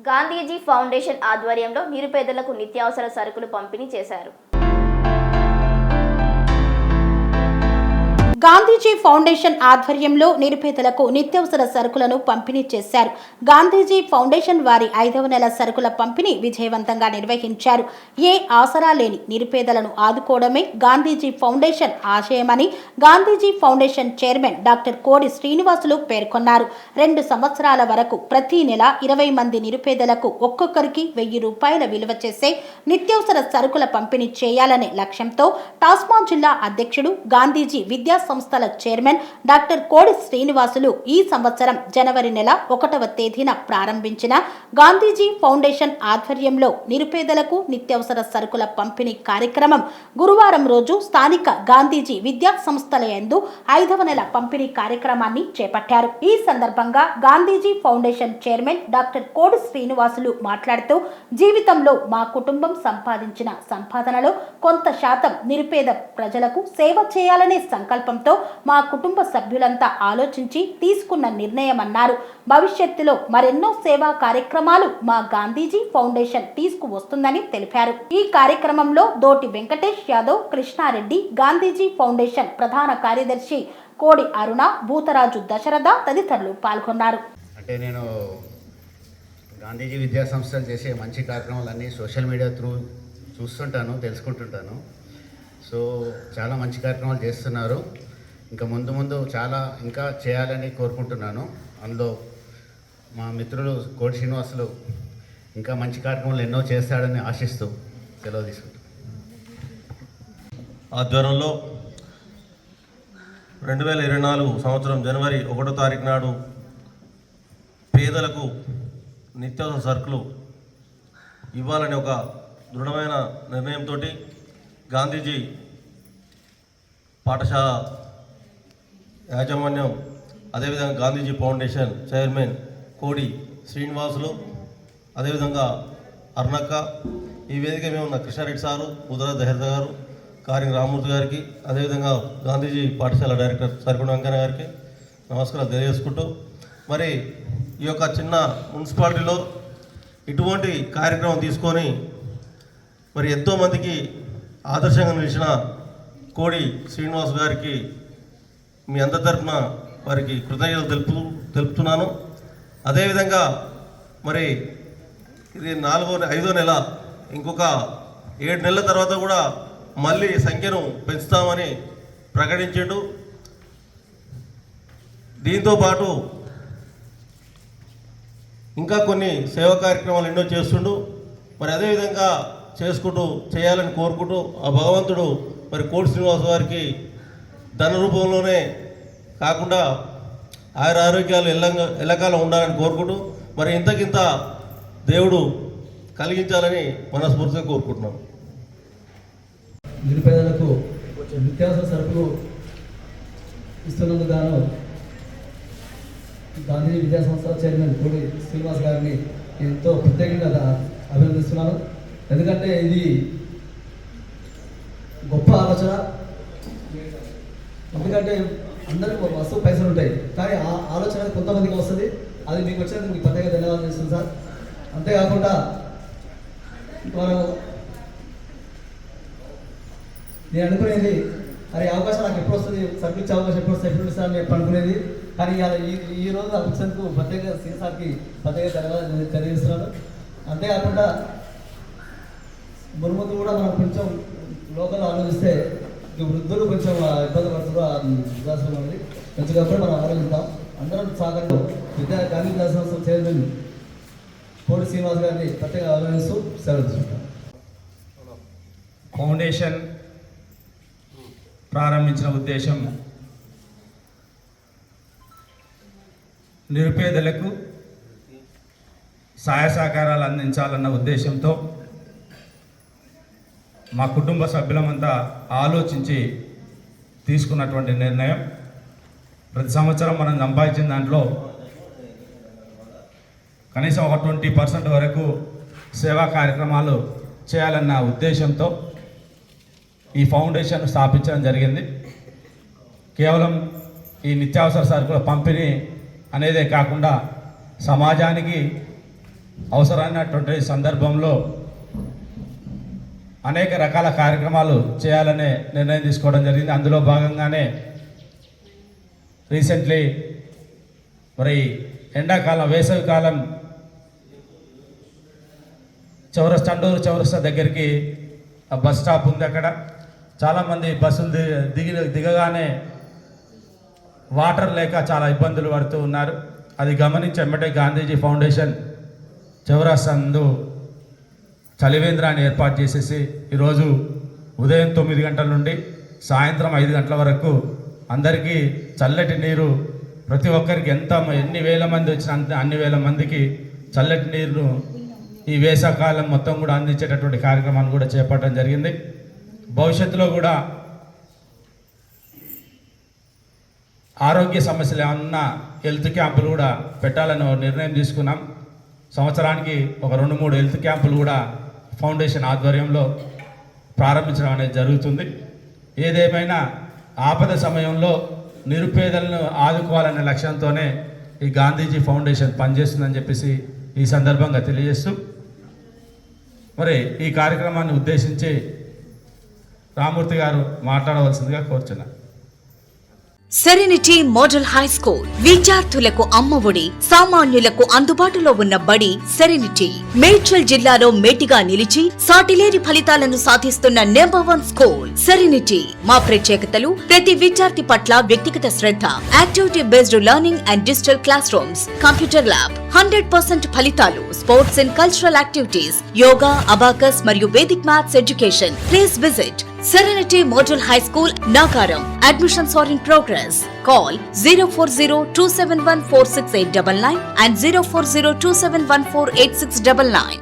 Gandhiji foundation ఆధ్వర్యంలో నిరుపేదలకు నిత్యావసర సరుకులు పంపిణీ చేశారు. గాంధీజీ ఫౌండేషన్ ఆధ్వర్యంలో నిరుపేదలకు నిత్యావసర సరుకులను పంపిణీ చేశారు. గాంధీజీ ఫౌండేషన్ వారి 5వ నెల సరుకుల పంపిణీ విజయవంతంగా నిర్వహించారు. ఏ ఆసరా లేని నిరుపేదలను ఆదుకోవడమే గాంధీజీ ఫౌండేషన్ ఆశయమని Gandhiji foundation chairman doctor Kodi Srinivasulu పేర్కొన్నారు. 2 సంవత్సరాల వరకు ప్రతి నెల 20 మంది నిరుపేదలకు ఒక్కొక్కరికి 1000 రూపాయల విలువ చేసే నిత్యావసర సరుకుల పంపిణీ చేయాలనే లక్ష్యంతో టాస్మా జిల్లా అధ్యక్షుడు గాంధీజీ విద్యా సంస్థల చైర్మన్ డాక్టర్ కోడి శ్రీనివాసులు ఈ సంవత్సరం జనవరి నెల 1వ తేదీన ప్రారంభించిన గాంధీజీ ఫౌండేషన్ ఆధ్వర్యంలో నిరుపేదలకు నిత్యావసర సరుకుల పంపిణీ కార్యక్రమం గురువారం రోజు స్థానిక గాంధీజీ విద్యా సంస్థల యందు 5వ నెల పంపిణీ కార్యక్రమాన్ని చేపట్టారు. ఈ సందర్భంగా Gandhiji foundation chairman doctor Kodi Srinivasulu మాట్లాడుతూ జీవితంలో మా కుటుంబం సంపాదించిన సంపాదనలో కొంత శాతం నిరుపేద ప్రజలకు సేవ చేయాలనే సంకల్పంతో మా కుటుంబ సభ్యులంతా ఆలోచించి తీసుకున్న నిర్ణయమన్నారు. భవిష్యత్తులో మరెన్నో సేవా కార్యక్రమాలు మా గాంధీజీ ఫౌండేషన్ తీసుకువస్తుందని తెలిపారు. ఈ కార్యక్రమంలో దోటి వెంకటేష్ యాదవ్, కృష్ణారెడ్డి, గాంధీజీ ఫౌండేషన్ ప్రధాన కార్యదర్శి కోడి అరుణ, భూతరాజు దశరథ తదితరులు పాల్గొన్నారు. అంటే నేను గాంధీజీ విద్యా సంస్థలు చేసే మంచి కార్యక్రమాలన్నీ సోషల్ మీడియా త్రూ చూస్తుంటాను, తెలుసుకుంటుంటాను. సో చాలా మంచి కార్యక్రమాలు చేస్తున్నారు. ఇంకా ముందు చాలా ఇంకా చేయాలని కోరుకుంటున్నాను. అందులో మా మిత్రులు కోడి శ్రీనివాసులు ఇంకా మంచి కార్యక్రమాలు ఎన్నో చేస్తాడని ఆశిస్తూ సెలవు తీసుకుంటాను. ఆధ్వర్యంలో 2024 సంవత్సరం జనవరి 1వ తారీఖు నాడు పేదలకు నిత్యావసర సరుకులు ఇవ్వాలని ఒక దృఢమైన నిర్ణయంతో గాంధీజీ పాఠశాల యాజమాన్యం, అదేవిధంగా గాంధీజీ ఫౌండేషన్ చైర్మన్ కోడి శ్రీనివాసులు, అదేవిధంగా అరుణక్క, ఈ వేదిక మీద ఉన్న కృష్ణారెడ్డి సారు, ఉదరా దహర్ద గారు, కారింగ్ రామూర్తి గారికి, అదేవిధంగా గాంధీజీ పాఠశాల డైరెక్టర్ సరికొండ వెంకన్న గారికి నమస్కారాలు తెలియజేసుకుంటూ, మరి ఈ యొక్క చిన్న మున్సిపాలిటీలో ఇటువంటి కార్యక్రమం తీసుకొని మరి ఎంతోమందికి ఆదర్శంగా నిలిచిన కోడి శ్రీనివాస్ గారికి మీ అందరి తరఫున వారికి కృతజ్ఞతలు తెలుపుతున్నాను. అదేవిధంగా మరి ఇది 5వ నెల, ఇంకొక 7 నెలల తర్వాత కూడా మళ్ళీ సంఖ్యను పెంచుతామని ప్రకటించిండు. దీంతోపాటు ఇంకా కొన్ని సేవా కార్యక్రమాలు ఎన్నో చేస్తుండు. మరి అదేవిధంగా చేసుకుంటూ చేయాలని కోరుకుంటూ ఆ భగవంతుడు మరి కోడి శ్రీనివాస్ గారికి ధన రూపంలోనే కాకుండా ఆరోగ్యాలు ఎల్లకాలం ఉండాలని కోరుకుంటూ మరి ఇంతకింత దేవుడు కలిగించాలని మనస్ఫూర్తిగా కోరుకుంటున్నాం. నిరుపేదలకు నిత్యావసర సరుకులు ఇస్తున్నందుకు గాను గాంధీ విద్యా సంస్థల చైర్మన్ కోడి శ్రీనివాస్ గారిని ఎంతో ప్రత్యేకంగా అభినందిస్తున్నాను. ఎందుకంటే ఇది గొప్ప ఆలోచన. ఎందుకంటే అందరికీ వస్తువు పైసలు ఉంటాయి, కానీ ఆ ఆలోచన కొంతమందికి వస్తుంది. అది మీకు వచ్చినందుకు మీకు ప్రత్యేక ధన్యవాదాలు చేస్తుంది సార్. అంతేకాకుండా మనం నేను అనుకునేది, అది అవకాశం నాకు ఎప్పుడు వస్తుంది, సర్కిల్ అవకాశం ఎప్పుడు వస్తుంది, ఎప్పుడు సార్ నేను అనుకునేది. కానీ ఈ రోజు వచ్చినందుకు ప్రత్యేక సార్కి ప్రత్యేక ధన్యవాదాలు తెలియజేస్తున్నాను. అంతేకాకుండా మురుముతు కూడా మనం కొంచెం లోకల్ ఆలోచిస్తే వృద్ధులు కొంచెం ఇబ్బంది పడుతున్నారు. వికాసం అనేది కొంచెం కాబట్టి మనం ఆలోచిద్దాం. అందరం సహకారంలో గాంధీ విద్యా సంస్థ చైర్మన్ కోడి శ్రీనివాస్ గారిని ప్రత్యేక ఆహ్వానిస్తూ సెలవు తీసుకుంటాం. ఫౌండేషన్ ప్రారంభించిన ఉద్దేశం నిరుపేదలకు సహాయ సహకారాలు అందించాలన్న ఉద్దేశంతో మా కుటుంబ సభ్యులమంతా ఆలోచించి తీసుకున్నటువంటి నిర్ణయం. ప్రతి సంవత్సరం మనం సంపాదించిన దాంట్లో కనీసం ఒక 20% వరకు సేవా కార్యక్రమాలు చేయాలన్న ఉద్దేశంతో ఈ ఫౌండేషన్ స్థాపించడం జరిగింది. కేవలం ఈ నిత్యావసర సరుకుల పంపిణీ అనేదే కాకుండా సమాజానికి అవసరమైనటువంటి సందర్భంలో అనేక రకాల కార్యక్రమాలు చేయాలనే నిర్ణయం తీసుకోవడం జరిగింది. అందులో భాగంగానే రీసెంట్లీ మరి ఎండాకాలం వేసవికాలం చండూరు చౌరస్తా దగ్గరికి బస్ స్టాప్ ఉంది. అక్కడ చాలామంది బస్సులు దిగగానే వాటర్ లేక చాలా ఇబ్బందులు పడుతూ ఉన్నారు. అది గమనించి వెంబటే గాంధీజీ ఫౌండేషన్ చౌరస్తా నందు చలివేంద్రాన్ని ఏర్పాటు చేసేసి ఈరోజు ఉదయం 9 గంటల నుండి సాయంత్రం 5 గంటల వరకు అందరికీ చల్లటి నీరు ప్రతి ఒక్కరికి ఎన్ని వేల మంది వచ్చిన అన్ని వేల మందికి చల్లటి నీరును ఈ వేసవకాలం మొత్తం కూడా అందించేటటువంటి కార్యక్రమాన్ని కూడా చేపట్టడం జరిగింది. భవిష్యత్తులో కూడా ఆరోగ్య సమస్యలు ఏమన్నా హెల్త్ క్యాంపులు కూడా పెట్టాలని నిర్ణయం తీసుకున్నాం. సంవత్సరానికి ఒక 2-3 హెల్త్ క్యాంపులు కూడా ఫౌండేషన్ ఆధ్వర్యంలో ప్రారంభించడం అనేది జరుగుతుంది. ఏదేమైనా ఆపద సమయంలో నిరుపేదలను ఆదుకోవాలనే లక్ష్యంతోనే ఈ గాంధీజీ ఫౌండేషన్ పనిచేస్తుందని చెప్పేసి ఈ సందర్భంగా తెలియజేస్తూ మరి ఈ కార్యక్రమాన్ని ఉద్దేశించి రామూర్తి గారు మాట్లాడవలసిందిగా కోరుచున్నాను. సెరెనిటీ మోడల్ హై స్కూల్ విద్యార్థులకు అమ్మఒడి, సామాన్యులకు అందుబాటులో ఉన్న బడి సెరెనిటీ. మేడ్చల్ జిల్లాలో మేటిగా నిలిచి సాటిలేని ఫలితాలను సాధిస్తున్న నంబర్ 1 స్కూల్ సెరెనిటీ. మా ప్రత్యేకతలు ప్రతి విద్యార్థి పట్ల వ్యక్తిగత శ్రద్ధ, activity based learning and digital classrooms, computer lab, 100% ఫలితాలు, sports and cultural activities, yoga, abacus మరియు Vedic maths education. Please visit Serenity Model High School, Nagaram. Admissions are in progress. Call 040-271-46899 and 040-271-48699.